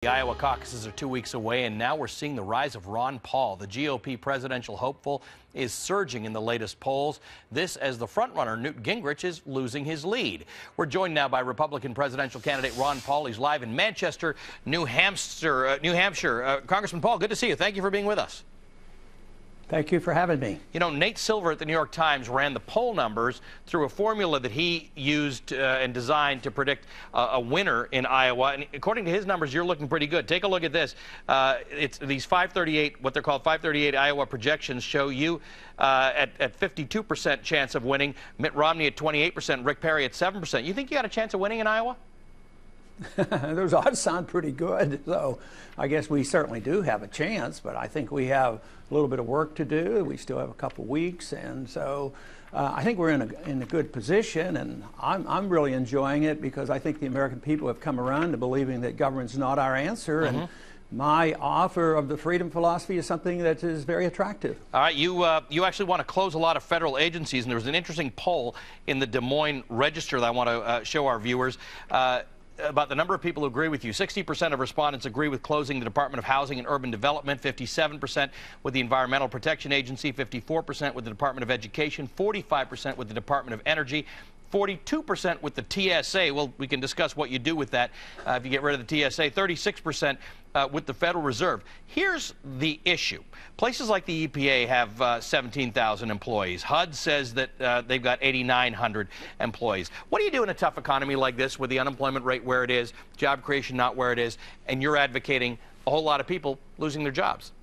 The Iowa caucuses are 2 weeks away, and now we're seeing the rise of Ron Paul. The GOP presidential hopeful is surging in the latest polls. This as the frontrunner, Newt Gingrich, is losing his lead. We're joined now by Republican presidential candidate Ron Paul. He's live in Manchester, New Hampshire. Congressman Paul, good to see you. Thank you for being with us. Thank you for having me. You know, Nate Silver at the New York Times ran the poll numbers through a formula that he used and designed to predict a winner in Iowa. And according to his numbers, you're looking pretty good. Take a look at this. It's these 538, what they're called 538 Iowa projections, show you at 52% chance of winning, Mitt Romney at 28%, Rick Perry at 7%. You think you got a chance of winning in Iowa? Those odds sound pretty good, so I guess we certainly do have a chance, but I think we have a little bit of work to do. We still have a couple weeks, and so I think we're in a good position, and I'm really enjoying it because I think the American people have come around to believing that government's not our answer, and my offer of the freedom philosophy is something that is very attractive. All right, you actually want to close a lot of federal agencies, and there was an interesting poll in the Des Moines Register that I want to show our viewers. About the number of people who agree with you. 60% of respondents agree with closing the Department of Housing and Urban Development, 57% with the Environmental Protection Agency, 54% with the Department of Education, 45% with the Department of Energy, 42% with the TSA. Well, we can discuss what you do with that if you get rid of the TSA. 36% with the Federal Reserve. Here's the issue. Places like the EPA have 17,000 employees. HUD says that they've got 8,900 employees. What do you do in a tough economy like this with the unemployment rate where it is, job creation not where it is, and you're advocating a whole lot of people losing their jobs?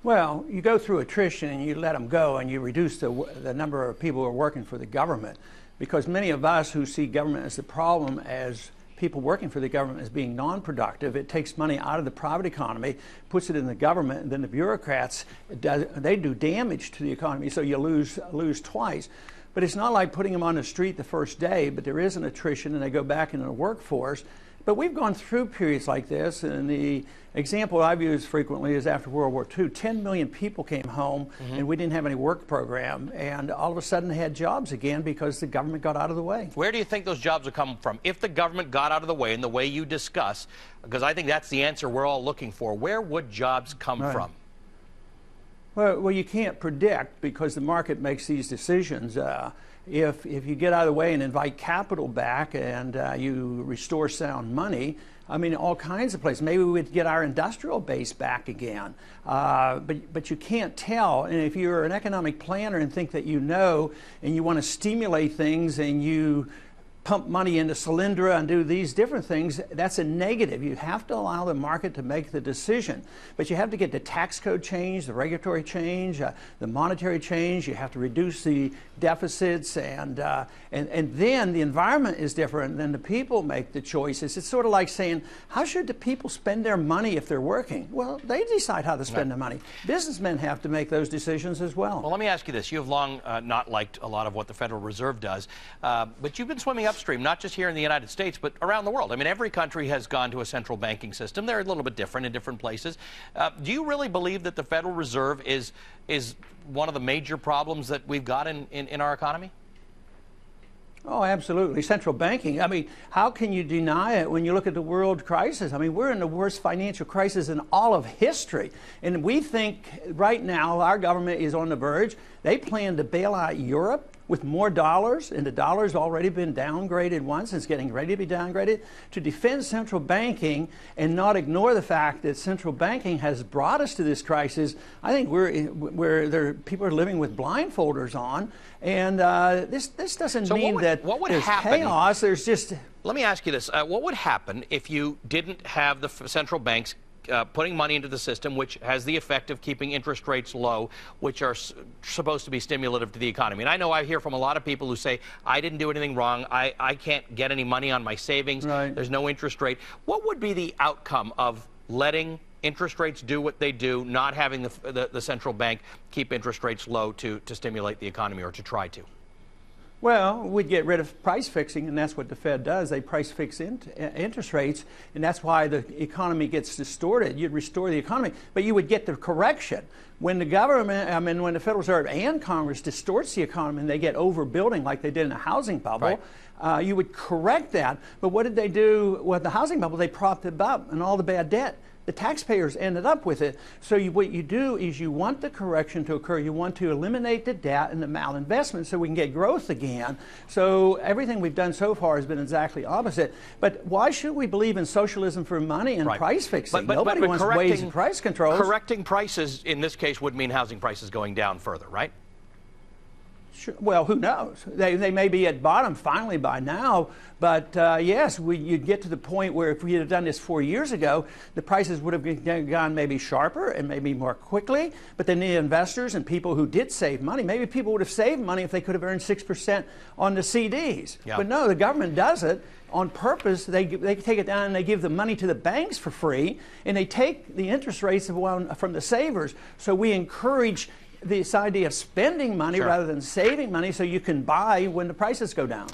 Well, you go through attrition and you let them go and you reduce the number of people who are working for the government, because many of us who see government as the problem, as people working for the government as being non-productive, it takes money out of the private economy, puts it in the government, and then the bureaucrats, they do damage to the economy, so you lose twice. But it's not like putting them on the street the first day, but there is an attrition and they go back into the workforce. But we've gone through periods like this, and the example I've used frequently is after World War II. 10 million people came home, and we didn't have any work program, and all of a sudden they had jobs again because the government got out of the way. Where do you think those jobs would come from? If the government got out of the way in the way you discuss, because I think that's the answer we're all looking for, where would jobs come from? Well, you can't predict because the market makes these decisions. If you get out of the way and invite capital back and you restore sound money, I mean, all kinds of places. Maybe we would get our industrial base back again. But you can't tell. And if you're an economic planner and think that you know and you want to stimulate things and you pump money into Solyndra and do these different things, that's a negative. You have to allow the market to make the decision. But you have to get the tax code change, the regulatory change, the monetary change. You have to reduce the deficits, and then the environment is different. Then the people make the choices. It's sort of like saying, how should the people spend their money if they're working? Well, they decide how to spend their money. Businessmen have to make those decisions as well. Well, let me ask you this. You have long not liked a lot of what the Federal Reserve does, but you've been swimming upstream, not just here in the United States, but around the world. I mean, every country has gone to a central banking system. They're a little bit different in different places. Do you really believe that the Federal Reserve is one of the major problems that we've got in our economy? Oh, absolutely. Central banking. I mean, how can you deny it when you look at the world crisis? I mean, we're in the worst financial crisis in all of history. And we think right now our government is on the verge. They plan to bail out Europe with more dollars, and the dollar's already been downgraded once. It's getting ready to be downgraded. To defend central banking and not ignore the fact that central banking has brought us to this crisis, I think people are living with blindfolders on, and this doesn't mean that there's chaos. There's just... Let me ask you this. What would happen if you didn't have the central banks putting money into the system, which has the effect of keeping interest rates low, which are supposed to be stimulative to the economy? And I know I hear from a lot of people who say, I didn't do anything wrong. I can't get any money on my savings. Right. There's no interest rate. What would be the outcome of letting interest rates do what they do, not having the central bank keep interest rates low to stimulate the economy, or to try to? Well, we'd get rid of price fixing, and that's what the Fed does. They price fix interest rates, and that's why the economy gets distorted. You'd restore the economy, but you would get the correction. when the government, when the Federal Reserve and Congress distorts the economy and they get overbuilding like they did in the housing bubble, right, you would correct that. But what did they do with the housing bubble? They propped it up and all the bad debt. The taxpayers ended up with it. So what you do is you want the correction to occur. You want to eliminate the debt and the malinvestment so we can get growth again. So everything we've done so far has been exactly opposite. But why should we believe in socialism for money and price fixing? Nobody wants wage and price controls. Correcting prices in this case would mean housing prices going down further, right? Sure. Well, who knows? They may be at bottom finally by now, but yes, you'd get to the point where if we had done this 4 years ago, the prices would have gone maybe sharper and maybe more quickly, but then the investors and people who did save money, maybe people would have saved money if they could have earned 6% on the CDs. Yeah. But no, the government does it on purpose. They take it down and they give the money to the banks for free, and they take the interest rates from the savers. So we encourage this idea of spending money rather than saving money so you can buy when the prices go down.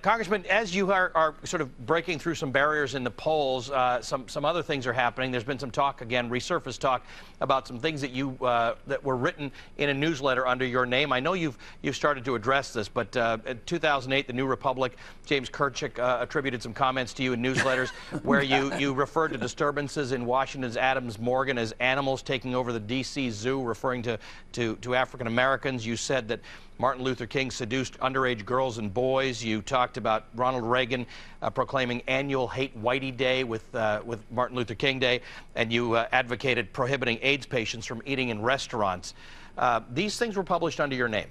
Congressman, as you are sort of breaking through some barriers in the polls, some other things are happening. There's been some talk, again, resurfaced talk about some things that you that were written in a newsletter under your name. I know you've started to address this, but in 2008, the New Republic, James Kirchick attributed some comments to you in newsletters where you referred to disturbances in Washington's Adams Morgan as animals taking over the D.C. Zoo, referring to African Americans. You said that Martin Luther King seduced underage girls and boys. You talked about Ronald Reagan proclaiming annual Hate Whitey Day with Martin Luther King Day, and you advocated prohibiting AIDS patients from eating in restaurants. These things were published under your name.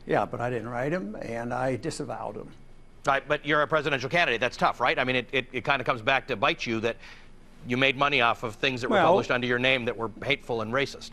Yeah, but I didn't write them, and I disavowed them. Right, but you're a presidential candidate. That's tough, right? I mean, it kind of comes back to bite you that you made money off of things that were published under your name that were hateful and racist.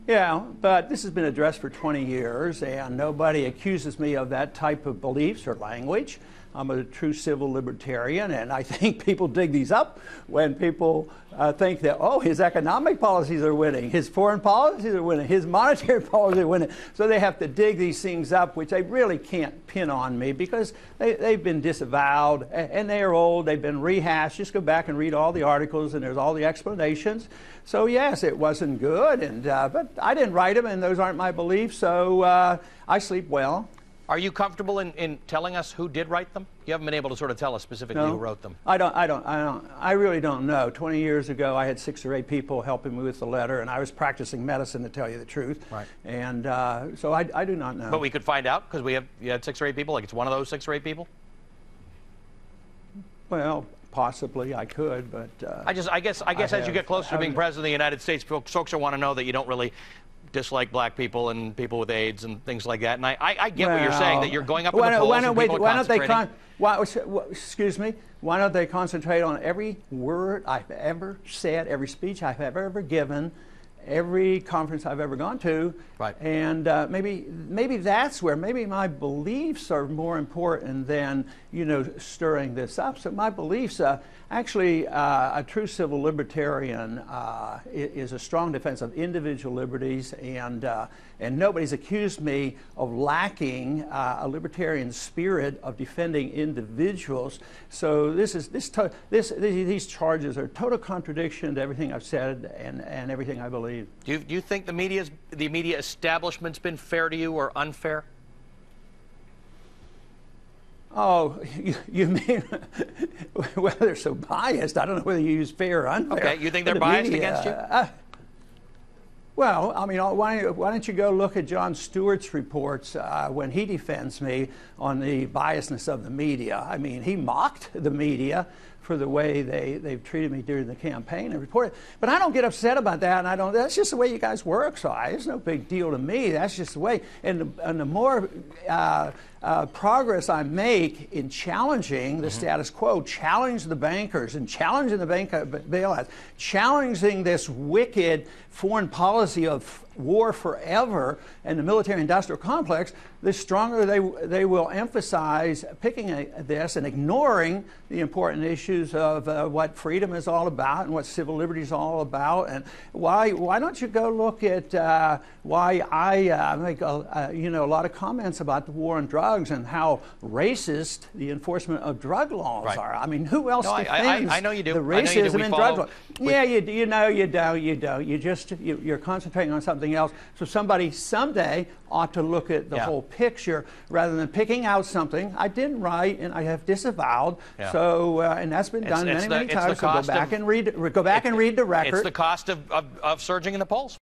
Yeah, but this has been addressed for 20 years, and nobody accuses me of that type of beliefs or language. I'm a true civil libertarian, and I think people dig these up when people think that, oh, his economic policies are winning, his foreign policies are winning, his monetary policies are winning. So they have to dig these things up, which they really can't pin on me because they've been disavowed, and they are old, they've been rehashed. Just go back and read all the articles, and there's all the explanations. So yes, it wasn't good, and but I didn't write them, and those aren't my beliefs, so I sleep well. Are you comfortable in telling us who did write them? You haven't been able to sort of tell us specifically who wrote them. I really don't know. 20 years ago, I had 6 or 8 people helping me with the letter, and I was practicing medicine, to tell you the truth. Right. And so I do not know. But we could find out because you had 6 or 8 people. Like it's one of those 6 or 8 people. Well, possibly I could, but I guess as you get closer to being president of the United States, folks will want to know that you don't really dislike black people and people with AIDS and things like that. And I get what you're saying, that you're going up in the polls and people are concentrating. Excuse me. Why don't they concentrate on every word I've ever said, every speech I've ever given, every conference I've ever gone to, right? And maybe that's where maybe my beliefs are more important than stirring this up. So my beliefs, actually, a true civil libertarian is a strong defense of individual liberties, and nobody's accused me of lacking a libertarian spirit of defending individuals. So these charges are a total contradiction to everything I've said and everything I believe. Do you think the media establishment's been fair to you or unfair? Oh, you mean, well, they're so biased. I don't know whether you use fair or unfair. Okay, you think they're biased against you? Well, I mean, why don't you go look at Jon Stewart's reports when he defends me on the biasness of the media. I mean, he mocked the media for the way they've treated me during the campaign and reported. But I don't get upset about that, and that's just the way you guys work, so it's no big deal to me. That's just the way. And the more progress I make in challenging the status quo, challenge the bankers and challenging the bank bailouts, challenging this wicked foreign policy of war forever and the military-industrial complex, the stronger they will emphasize picking this and ignoring the important issues of what freedom is all about and what civil liberty is all about. And why don't you go look at why I make a lot of comments about the war on drugs and how racist the enforcement of drug laws are. I mean, who else defends I know you do. the racism in drug laws? Yeah, you don't. You're concentrating on something else. So somebody someday ought to look at the whole picture rather than picking out something. I didn't write and I have disavowed. So and that's been done many times. So go back and read the record. It's the cost of surging in the polls.